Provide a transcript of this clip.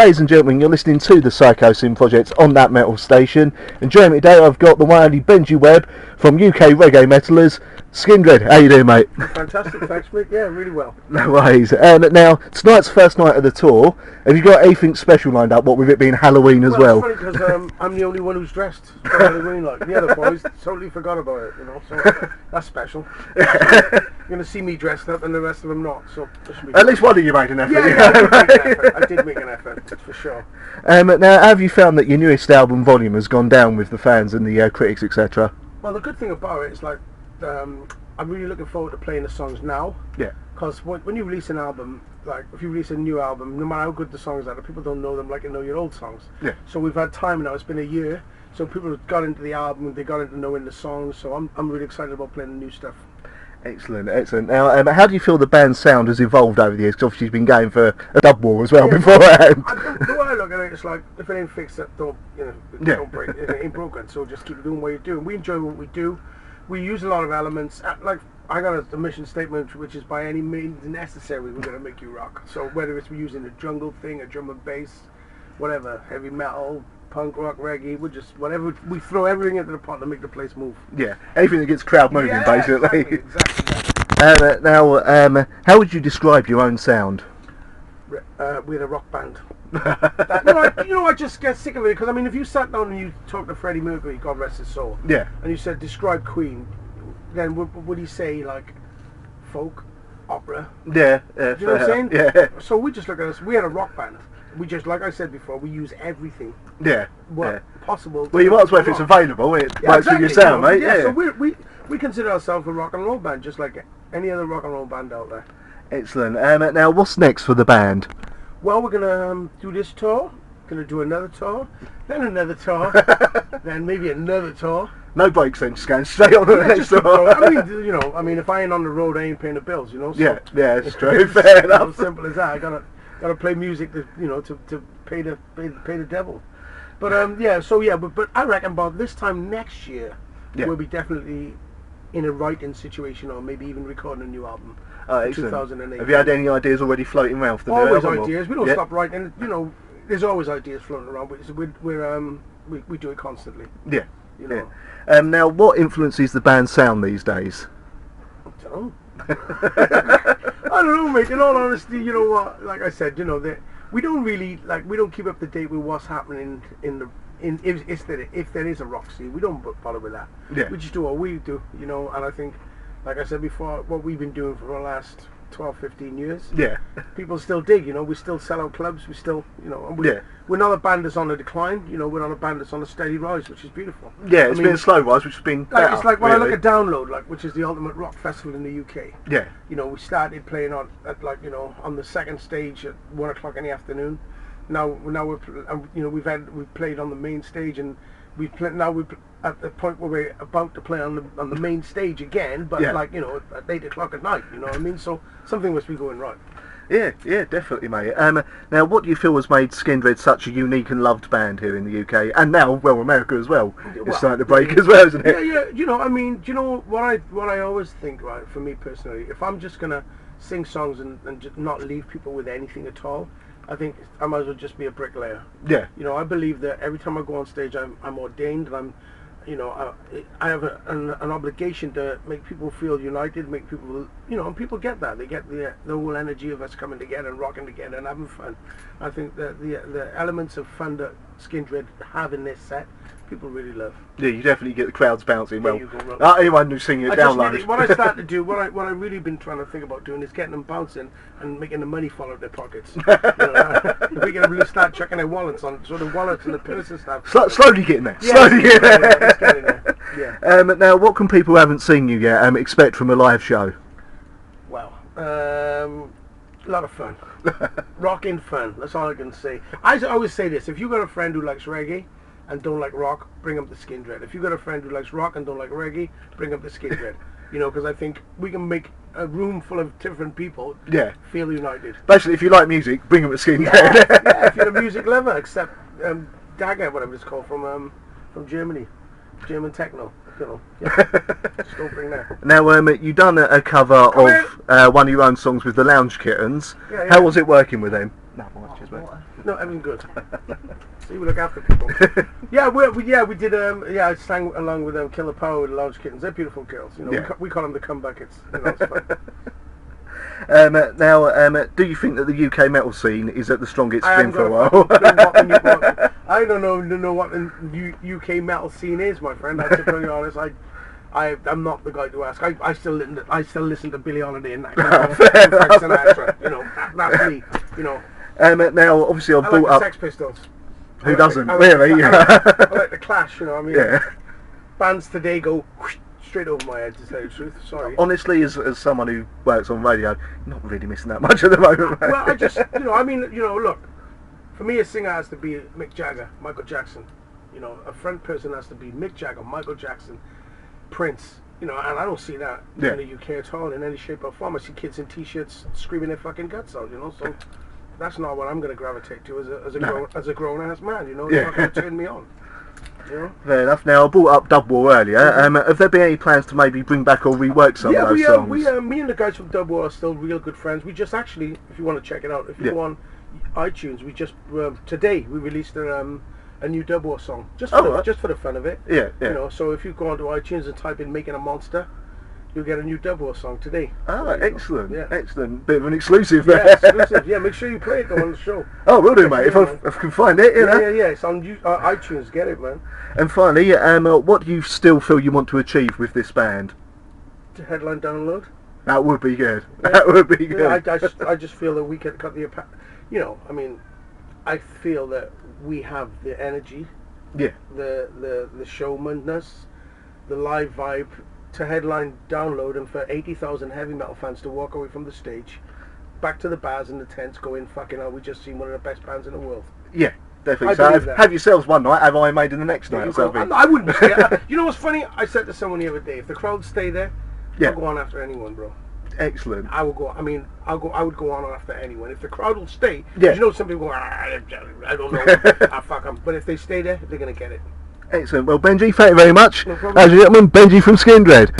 Ladies and gentlemen, you're listening to the Psychosin project on That Metal Station, and joining me today I've got the one and only Benji Webb from UK Reggae Metalers, Skindred. How you doing, mate? Fantastic, thanks, Mick. Yeah, really well. No worries. Now, tonight's first night of the tour. Have you got anything special lined up, what with it being Halloween as well? It's funny because I'm the only one who's dressed for Halloween, like the other boys totally forgot about it, you know, so that's special. You're going to see me dressed up and the rest of them not, so it should be At least one of you made an effort. Yeah, I did make an effort, that's for sure. Now, have you found that your newest album, Volume, has gone down with the fans and the critics, etc.? Well, the good thing about it is, like, I'm really looking forward to playing the songs now. Yeah. Because when you release an album, like if you release a new album, no matter how good the songs are, people don't know them like you know your old songs. Yeah. So we've had time now. It's been a year, so people got into the album. They got into knowing the songs. So I'm really excited about playing the new stuff. Excellent, excellent. Now, how do you feel the band's sound has evolved over the years? 'Cause obviously, you've been going for a dub war as well beforehand. The way I look at it, it's like if it ain't fixed, don't break. It ain't broken. So just keep doing what you're doing. We enjoy what we do. We use a lot of elements. Like I got a mission statement, which is by any means necessary, we're gonna make you rock. So whether it's using a jungle thing, a drum and bass, whatever, heavy metal, punk rock, reggae, we throw everything into the pot to make the place move. Yeah, anything that gets crowd moving, basically. Exactly. Now, how would you describe your own sound? We're a rock band. I just get sick of it because I mean, if you sat down and you talked to Freddie Mercury, God rest his soul, yeah, and you said describe Queen, then would he say like folk, opera? Yeah, do you know what I'm saying? Yeah. So we just look at us. We had a rock band. We just, like I said before, we use everything. Yeah. Possible. Well, you might as well if it's available. It works for your sound, mate. Yeah. So we consider ourselves a rock and roll band, just like any other rock and roll band out there. Excellent. Now, what's next for the band? Well, we're gonna do this tour. Gonna do another tour, then another tour, then maybe another tour. No breaks then, just going straight on to the next tour. I mean, if I ain't on the road, I ain't paying the bills, you know. So yeah, it's true. Fair enough. As simple as that. I gotta play music to pay the devil. But but I reckon about this time next year we'll be definitely in a writing situation, or maybe even recording a new album. 2008. Have you had any ideas already floating around for the new album? Always ideas. We don't stop writing. You know, there's always ideas floating around. We do it constantly. Yeah. You know. Yeah. Now, what influences the band's sound these days? I don't know. I don't know, mate. In all honesty, you know what? Like I said, you know that we don't really we don't keep up to date with what's happening if there is a rock scene. We don't bother with that. Yeah. We just do what we do, you know. And I think, like I said before, what we've been doing for the last 12, 15 years. Yeah. People still dig, you know. We still sell out clubs. We still, you know. And we're not a band that's on a decline. You know, we're not a band that's on a steady rise, which is beautiful. Yeah, it's been a slow rise, which has been better, it's like when I look at Download, which is the ultimate rock festival in the UK. Yeah. You know, we started playing on the second stage at 1 o'clock in the afternoon. Now we've played on the main stage, and we're at the point where we're about to play on the main stage again, but at 8 o'clock at night. You know what I mean? So something must be going right. Yeah, definitely, mate. Now, what do you feel has made Skindred such a unique and loved band here in the UK, and now, America as well? It's starting to break as well, isn't it? Yeah. You know, I mean, do you know what I always think, right? For me personally, if I'm just gonna sing songs and just not leave people with anything at all, I think I might as well just be a bricklayer. Yeah. You know, I believe that every time I go on stage, I'm ordained, and I have an obligation to make people feel united, make people, and people get that. They get the whole energy of us coming together and rocking together and having fun. I think that the elements of fun that Skindred have in this set, people really love. Yeah, you definitely get the crowds bouncing. There you go, anyone who's singing it down low. What I start to do, what I really been trying to think about doing is getting them bouncing and making the money fall out their pockets. We can really start chucking their wallets on, so the wallets and the purse and stuff. Slowly getting there. Yeah, slowly getting there. Yeah. Now, what can people who haven't seen you yet expect from a live show? Well, a lot of fun. Rocking fun. That's all I can say. I always say this: if you got a friend who likes reggae and don't like rock, bring up the Skindred. If you got a friend who likes rock and don't like reggae, bring up the Skindred. You know, because I think we can make a room full of different people feel united. Basically, if you like music, bring up the Skindred. Yeah, if you're a music lover, except Dagger, whatever it's called, from Germany, German techno. You know, just don't bring that. Now, you've done a cover of one of your own songs with the Lounge Kittens. Yeah. How was it working with them? No, No, everything good. See, we look after people. Yeah, we did. I sang along with Killer Power with the Lounge Kittens. They're beautiful girls. You know, we call them the comebackets. You know, it's fun. Now, do you think that the UK metal scene is at the strongest it's been for a while? I don't know what the UK metal scene is, my friend. I to be honest, I'm not the guy to ask. I still listen to Billie Holiday and that kind of Frank Sinatra. You know, that's me. You know. Now, obviously, I've I brought like up. the Sex Pistols. Who doesn't? I Really? I like the Clash. You know, what I mean, bands today go straight over my head, to tell you the truth. Sorry. Honestly, as someone who works on radio, not really missing that much at the moment. Mate. Well, I just, look, for me, a singer has to be Mick Jagger, Michael Jackson. You know, a front person has to be Mick Jagger, Michael Jackson, Prince. You know, and I don't see that in the UK at all in any shape or form. I see kids in t-shirts screaming their fucking guts out. You know, so that's not what I'm going to gravitate to as a grown ass man. You know, it's not going to turn me on. You know? Fair enough. Now, I brought up Dub War earlier. Have there been any plans to maybe bring back or rework some of those songs? Me and the guys from Dub War are still real good friends. We just actually, if you want to check it out, if you go on iTunes, we just today we released a new Dub War song just for the fun of it. Yeah. You know, so if you go onto iTunes and type in "Making a Monster," you'll get a new Dub War song today. Oh, excellent! Yeah. Excellent. Bit of an exclusive there. Yeah, exclusive. Yeah, make sure you play it though on the show. Oh, will do, mate. If I can find it, you know. Yeah. It's on iTunes. Get it, man. And finally, what do you still feel you want to achieve with this band? To headline download. That would be good. Yeah. That would be good. Yeah, I just feel that we can cut the. You know, I mean, I feel that we have the energy. Yeah. The showmanness, the live vibe to headline download, and for 80,000 heavy metal fans to walk away from the stage, back to the bars and the tents, going, fucking hell, we just seen one of the best bands in the world. Yeah, definitely. So have yourselves one night, have Iron Maiden the next night. I wouldn't be scared. You know what's funny? I said to someone the other day, if the crowd stay there, I'll go on after anyone, bro. Excellent. I will go. I mean, I would go on after anyone. If the crowd will stay, you know, some people go, I don't know, fuck them. But if they stay there, they're gonna get it. Excellent. Well, Benji, thank you very much. No problem. Ladies and gentlemen, Benji from Skindred.